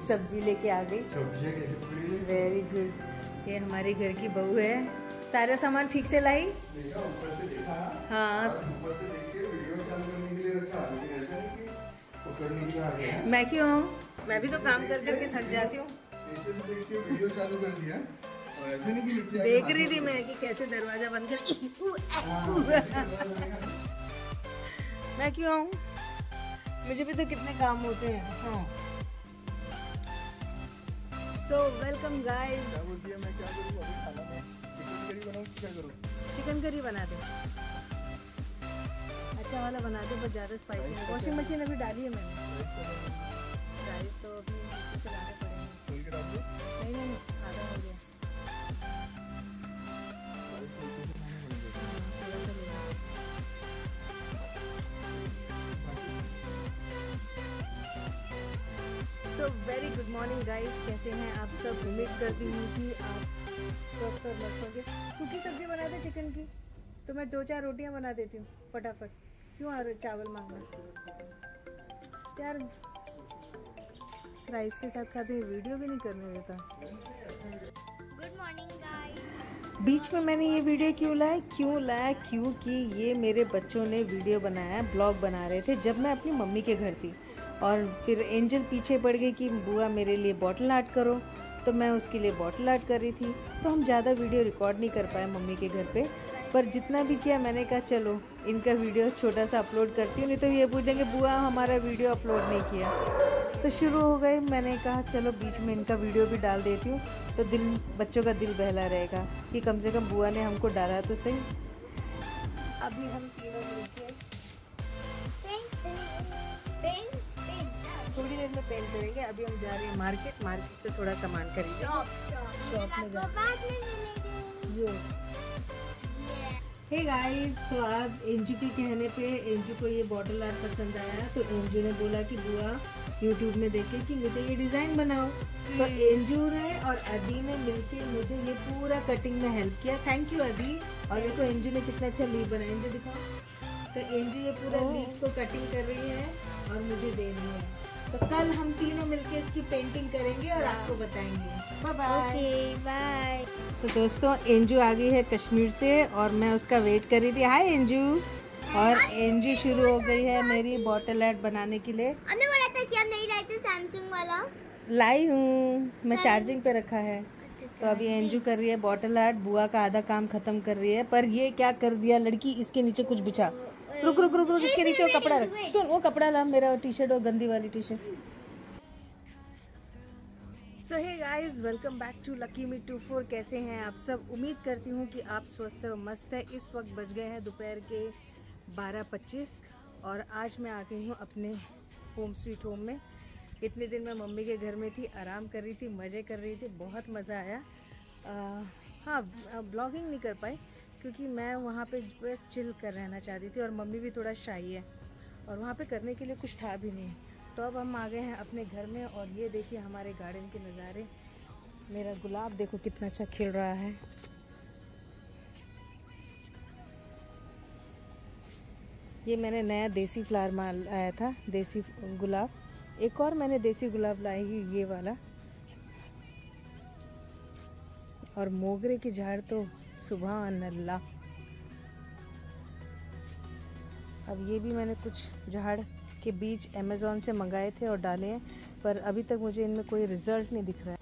सब्जी लेके आ गई। सब्जियां कैसे पकड़ी? Very good. ये हमारी घर की बहू है, सारा सामान ठीक से लाई। देखा, ऊपर से देखा। हाँ, ऊपर से देख के वीडियो चालू करने के लिए रखा, लेकिन ऐसा नहीं कि पकड़ने के लिए आ गया। मैं क्यों आऊँ, मैं भी तो काम कर करके थक जाती हूँ। नीचे से देख के वीडियो चालू कर दिया और ऐसे नहीं कि नीचे देख रही थी मैं कि कैसे दरवाजा बंद कर। मैं क्यों आऊँ, मुझे भी तो कितने काम होते हैं। हाँ, सो वेलकम गाइस। क्या बोलती है, मैं क्या करूँ अभी खाना में? चिकन करी बनाऊँ कि क्या करूँ? चिकन करी बना दे, अच्छा वाला बना दे, बस ज़्यादा स्पाइसी नहीं। वॉशिंग मशीन अभी डाली है मैंने, राइस तो अभी नीचे से लाने पड़ेंगे। खोल के डाल दो। नहीं, आधा हो गया। So very good morning guys, कैसे हैं आप सब? उम्मीद करती हूँ कि आप स्वस्थ और मस्त होंगे। सूखी सब्जी बना दे चिकन की, तो मैं 2-4 रोटियां बना देती हूँ फटाफट। क्यों आ रहे चावल मांगना यार, राइस के साथ खाते हैं, वीडियो भी नहीं करने देता। Good morning guys. बीच में मैंने ये वीडियो क्यों लाया क्योंकि ये मेरे बच्चों ने वीडियो बनाया, ब्लॉग बना रहे थे जब मैं अपनी मम्मी के घर थी। और फिर एंजल पीछे पड़ गई कि बुआ मेरे लिए बॉटल आर्ट करो, तो मैं उसके लिए बॉटल आर्ट कर रही थी। तो हम ज़्यादा वीडियो रिकॉर्ड नहीं कर पाए मम्मी के घर पे, पर जितना भी किया मैंने कहा चलो इनका वीडियो छोटा सा अपलोड करती हूँ, नहीं तो ये पूछेंगे बुआ हमारा वीडियो अपलोड नहीं किया। तो शुरू हो गई, मैंने कहा चलो बीच में इनका वीडियो भी डाल देती हूँ, तो बच्चों का दिल बहला रहेगा कि कम से कम बुआ ने हमको डाला तो सही। अभी हम तीनों मिलके थोड़ी देर में पेंट करेंगे। अभी हम जा रहे हैं मार्केट से थोड़ा सामान खरीदेंगे। शॉप में जा हे गाइस, तो आज एंजू के कहने पे एंजू को ये बॉटल आर्ट पसंद आया, तो एंजू ने बोला कि बुआ यूट्यूब में देखे कि मुझे ये डिज़ाइन बनाओ। तो एंजू ने और अदी ने मिलके मुझे ये पूरा कटिंग में हेल्प किया। थैंक यू अदी। और देखो एंजू ने कितना अच्छा लीफ बनाया, एंजू दिखाओ। तो एंजू ये पूरा लीफ को कटिंग कर रही है और मुझे दे रही है। तो कल हम तीनों मिलके इसकी पेंटिंग करेंगे और आपको बताएंगे। Bye bye. बाय। तो दोस्तों एंजू आ गई है कश्मीर से और मैं उसका वेट कर रही थी। हाय एंजू। और एंजू शुरू हो गई है मेरी बॉटल आर्ट बनाने के लिए। हमने बोला था कि आप नहीं लाए थे सैमसंग वाला। लाई हूँ, मैं चार्जिंग पे रखा है। तो अभी एंजू कर रही है बॉटल आर्ट, बुआ का आधा काम खत्म कर रही है। पर ये क्या कर दिया लड़की, इसके नीचे कुछ बिछा। रुक रुक रुक रुक, इसके नीचे वो कपड़ा रख। सुन, वो कपड़ा ला, मेरा टी शर्ट और गंदी वाली T shirt. So hey guys, welcome back to lucky me 24। कैसे हैं आप सब? उम्मीद करती हूँ कि आप स्वस्थ और मस्त है। इस वक्त बज गए हैं दोपहर के 12:25 और आज मैं आ गई हूँ अपने होम स्वीट होम में। इतने दिन मैं मम्मी के घर में थी, आराम कर रही थी, मज़े कर रही थी, बहुत मज़ा आया। हाँ, ब्लॉगिंग नहीं कर पाई क्योंकि मैं वहाँ पे बस चिल कर रहना चाहती थी और मम्मी भी थोड़ा शाई है और वहाँ पे करने के लिए कुछ था भी नहीं। तो अब हम आ गए हैं अपने घर में और ये देखिए हमारे गार्डन के नज़ारे। मेरा गुलाब देखो कितना अच्छा खिल रहा है। ये मैंने नया देसी फ्लावर माल आया था, देसी गुलाब। एक और मैंने देसी गुलाब लाई ही, ये वाला। और मोगरे की झाड़ तो सुभान अल्लाह। अब ये भी मैंने कुछ झाड़ के बीज अमेज़ॉन से मंगाए थे और डाले हैं, पर अभी तक मुझे इनमें कोई रिज़ल्ट नहीं दिख रहा है।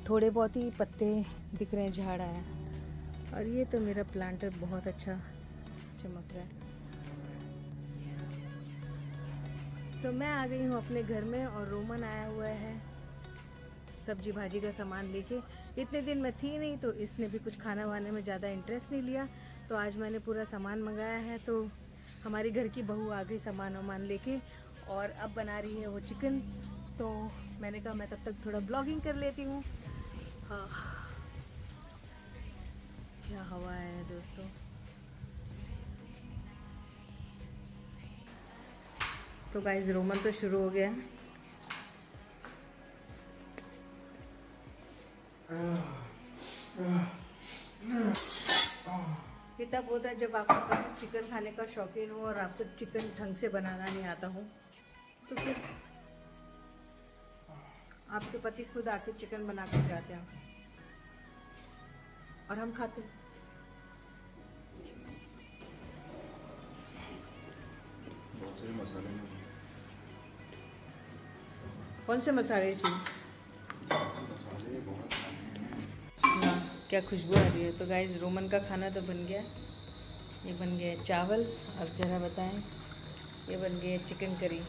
थोड़े बहुत ही पत्ते दिख रहे हैं, झाड़ आया। और ये तो मेरा प्लांटर बहुत अच्छा चमक रहा है। सो मैं आ गई हूँ अपने घर में और रोमन आया हुआ है सब्जी भाजी का सामान लेके। इतने दिन मैं थी नहीं तो इसने भी कुछ खाना वाने में ज़्यादा इंटरेस्ट नहीं लिया, तो आज मैंने पूरा सामान मंगाया है। तो हमारी घर की बहू आ गई सामान वामान लेके और अब बना रही है वो चिकन। तो मैंने कहा मैं तब तक थोड़ा ब्लॉगिंग कर लेती हूँ। हाँ, क्या हवा है दोस्तों। तो गाइस रोमन तो शुरू हो गया। तब होता है जब आपको चिकन खाने का शौकीन हो और आपको चिकन ढंग से बनाना नहीं आता हो, तो फिर आपके पति खुद आके चिकन बना के जाते हैं और हम खाते हैं। बहुत सारे मसाले हैं। कौन से मसाले चाहिए? मसाले बहुत हाँ, क्या खुशबू आ रही है। तो गाइस रोमन का खाना तो बन गया। ये बन गया चावल। अब जरा बताएं, ये बन गया चिकन करी।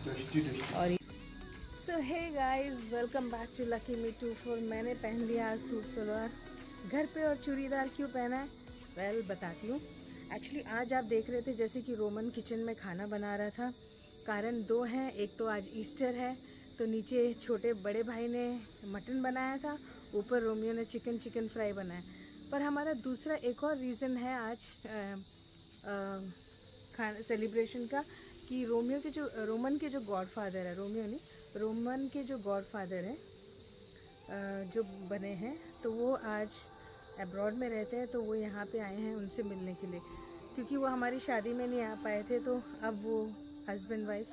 टेस्टी और so hey guys, welcome back to lucky me 24। मैंने पहन लिया आज सूट सलवार घर पे। और चूड़ीदार क्यों पहना है? वेल बताती हूँ। एक्चुअली आज आप देख रहे थे जैसे कि रोमन किचन में खाना बना रहा था। कारण दो हैं, एक तो आज ईस्टर है तो नीचे छोटे बड़े भाई ने मटन बनाया था, ऊपर रोमियो ने चिकन फ्राई बनाया। पर हमारा दूसरा एक और रीज़न है आज खाना सेलिब्रेशन का, कि रोमन के जो गॉडफादर है, रोमियो नहीं, रोमन के जो गॉडफादर हैं जो बने हैं, तो वो आज अब्रॉड में रहते हैं। तो वो यहाँ पे आए हैं उनसे मिलने के लिए, क्योंकि वो हमारी शादी में नहीं आ पाए थे। तो अब वो हस्बैंड वाइफ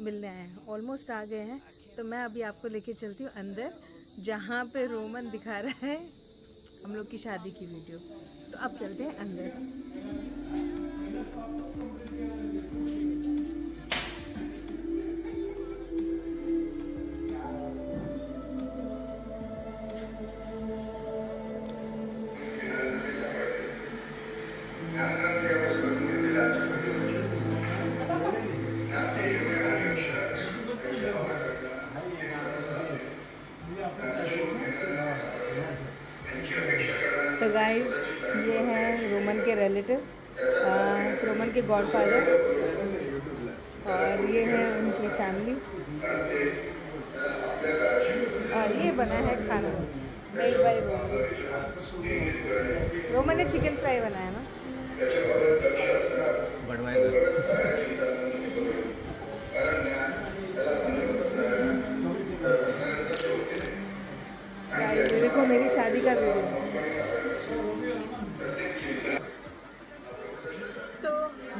मिलने आए हैं, ऑलमोस्ट आ गए हैं। तो मैं अभी आपको लेके चलती हूँ अंदर, जहाँ पे रोमन दिखा रहा है हम लोग की शादी की वीडियो। तो अब चलते हैं अंदर। तो गाइस ये हैं रोमन के रिलेटिव, रोमन के गॉडफादर, और ये है उनकी फैमिली। और ये बना है खाना मेड बाय रोमन। रोमन ने चिकन फ्राई बनाया ना। गाइस देखो मेरी शादी का वीडियो। तो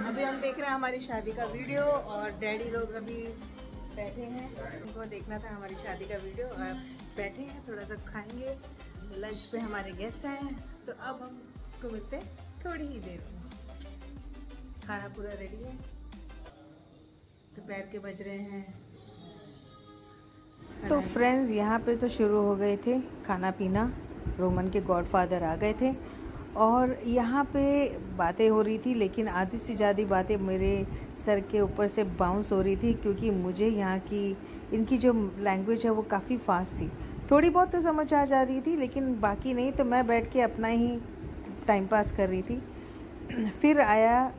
अभी हम देख रहे हैं हमारी शादी का वीडियो, और डैडी लोग अभी बैठे हैं। उनको देखना था हमारी शादी का वीडियो, और बैठे हैं, थोड़ा सा खाएंगे। लंच पे हमारे गेस्ट आए हैं, तो अब हम को मिलते हैं थोड़ी ही देर में। खाना पूरा रेडी है, दोपहर के बज रहे हैं। तो फ्रेंड्स यहाँ पे तो शुरू हो गए थे खाना पीना। रोमन के गॉडफादर आ गए थे और यहाँ पे बातें हो रही थी, लेकिन आधी से ज़्यादा बातें मेरे सर के ऊपर से बाउंस हो रही थी, क्योंकि मुझे यहाँ की इनकी जो लैंग्वेज है वो काफ़ी फास्ट थी। थोड़ी बहुत तो समझ आ जा रही थी, लेकिन बाकी नहीं। तो मैं बैठ के अपना ही टाइम पास कर रही थी। फिर आया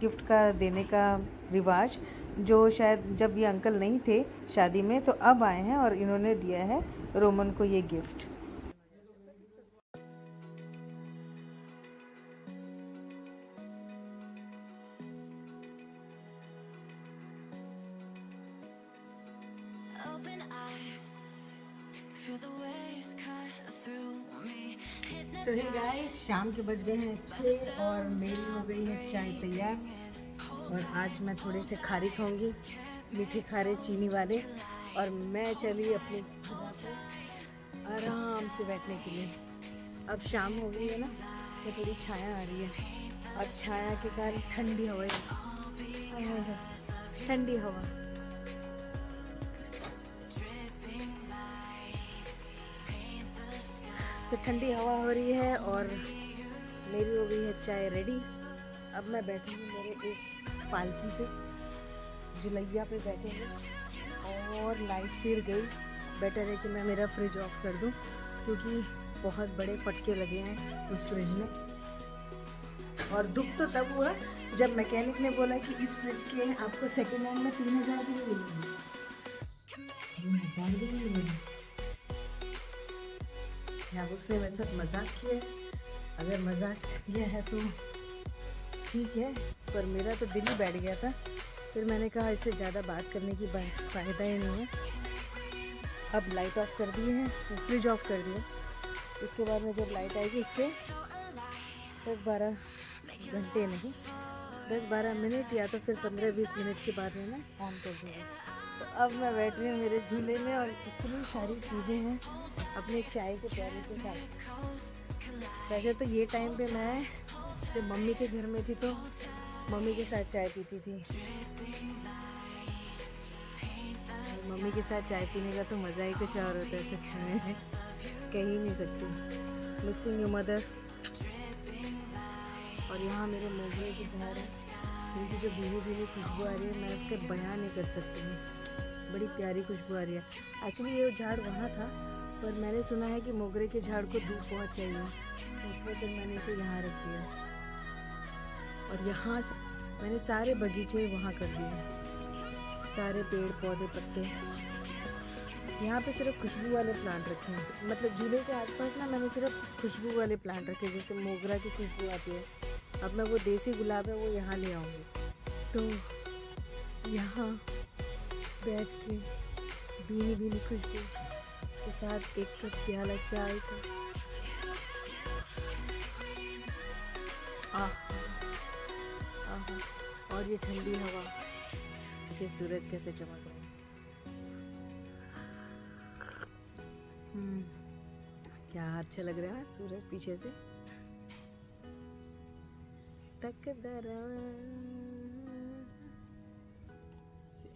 गिफ्ट का देने का रिवाज, जो शायद जब ये अंकल नहीं थे शादी में, तो अब आए हैं और इन्होंने दिया है रोमन को ये गिफ्ट। तो हे गाइस, शाम के बज गए हैं 6 और मेरी हो गई है चाय तैयार। और आज मैं थोड़े से खारी खाऊंगी, मीठे खारे चीनी वाले। और मैं चली अपनी जगह पे आराम से बैठने के लिए। अब शाम हो गई है ना, तो थोड़ी छाया आ रही है, और छाया के कारण ठंडी हवा, ठंडी हवा। तो ठंडी हवा हो रही है और मेरी हो गई है चाय रेडी। अब मैं बैठूंगी मेरे इस पालकी पे, जुलैया पे बैठेंगे। और लाइट फिर गई, बेटर है कि मैं मेरा फ्रिज ऑफ कर दूं, क्योंकि बहुत बड़े फटके लगे हैं उस फ्रिज में। और दुख तो तब हुआ जब मैकेनिक ने बोला कि इस फ्रिज के आपको सेकेंड हैंड में 3000 की मिलेगी। 3000 की मिलेगी। अब उसने मेरे साथ मजाक किया। अगर मजाक किया है तो ठीक है, पर मेरा तो दिल ही बैठ गया था। फिर मैंने कहा इससे ज़्यादा बात करने की फ़ायदा ही नहीं है। अब लाइट ऑफ कर दी है, फ्रिज ऑफ कर दिया। उसके बाद में जब लाइट आएगी इसके 10-12 घंटे नहीं, 10-12 मिनट या तो फिर 15-20 मिनट के बाद में मैं ऑन कर दूँगी। तो अब मैं बैठ रही हूँ मेरे झूले में और इतनी सारी चीज़ें हैं अपने चाय के प्याले के साथ। वैसे तो ये टाइम पे मैं जब मम्मी के घर में थी तो मम्मी के साथ चाय पीती थी। मम्मी के साथ चाय पीने का तो मज़ा ही कुछ और होता है, सच में कह ही नहीं सकती। Missing you mother. और यहाँ मेरे मोगरे की झाड़ है, उनकी जो भीनी भीनी खुशबू आ रही है मैं उसके बयान नहीं कर सकती हूँ। बड़ी प्यारी खुशबू आ रही है। एक्चुअली ये झाड़ वहाँ था पर मैंने सुना है कि मोगरे के झाड़ को धूप बहुत चाहिए, इसलिए फिर मैंने इसे यहाँ रख दिया। और यहाँ मैंने सारे बगीचे वहाँ कर दिए, सारे पेड़ पौधे पत्ते। यहाँ पे सिर्फ खुशबू वाले प्लांट रखे हैं, मतलब झूले के आसपास ना मैंने सिर्फ खुशबू वाले प्लांट रखे, जैसे मोगरा की खुशबू आती है। अब मैं वो देसी गुलाब है वो यहाँ ले आऊँगी, तो यहाँ बैठ के भीनी भीनी खुशबू के साथ एक कप प्याला चाय का। और ये ठंडी हवा, देखिए सूरज कैसे चमक रहा है। क्या अच्छा लग रहा है सूरज पीछे से।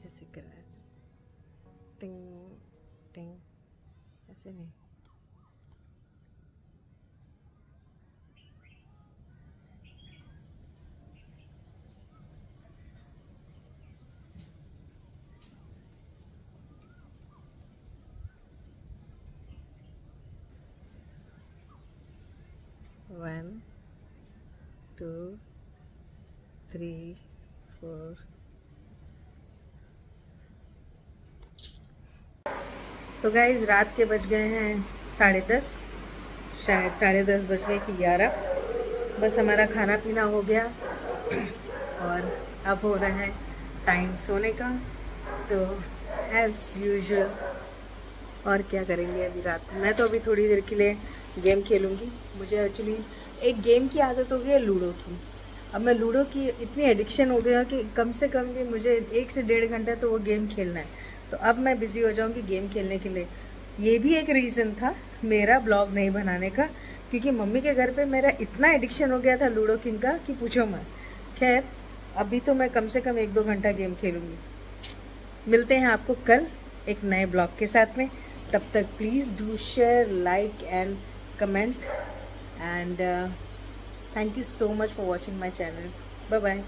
ऐसे कर रहा है, टिंग टिंग, ऐसे नहीं। One, 2, 3, 4। तो गाइज रात के बज गए हैं 10:30, शायद 10:30 बज गए कि 11। बस हमारा खाना पीना हो गया और अब हो रहा है टाइम सोने का। तो एज यूजुअल और क्या करेंगे अभी रात को। मैं तो अभी थोड़ी देर के लिए गेम खेलूँगी। मुझे एक्चुअली एक गेम की आदत हो गई है, लूडो की। अब मैं लूडो की इतनी एडिक्शन हो गया कि कम से कम भी मुझे 1 से 1.5 घंटा तो वो गेम खेलना है। तो अब मैं बिज़ी हो जाऊँगी गेम खेलने के लिए। ये भी एक रीज़न था मेरा ब्लॉग नहीं बनाने का, क्योंकि मम्मी के घर पे मेरा इतना एडिक्शन हो गया था लूडो किंग का कि पूछो मत। खैर अभी तो मैं कम से कम 1-2 घंटा गेम खेलूँगी। मिलते हैं आपको कल एक नए ब्लॉग के साथ में। तब तक please do share, like and comment, and thank you so much for watching my channel. Bye bye.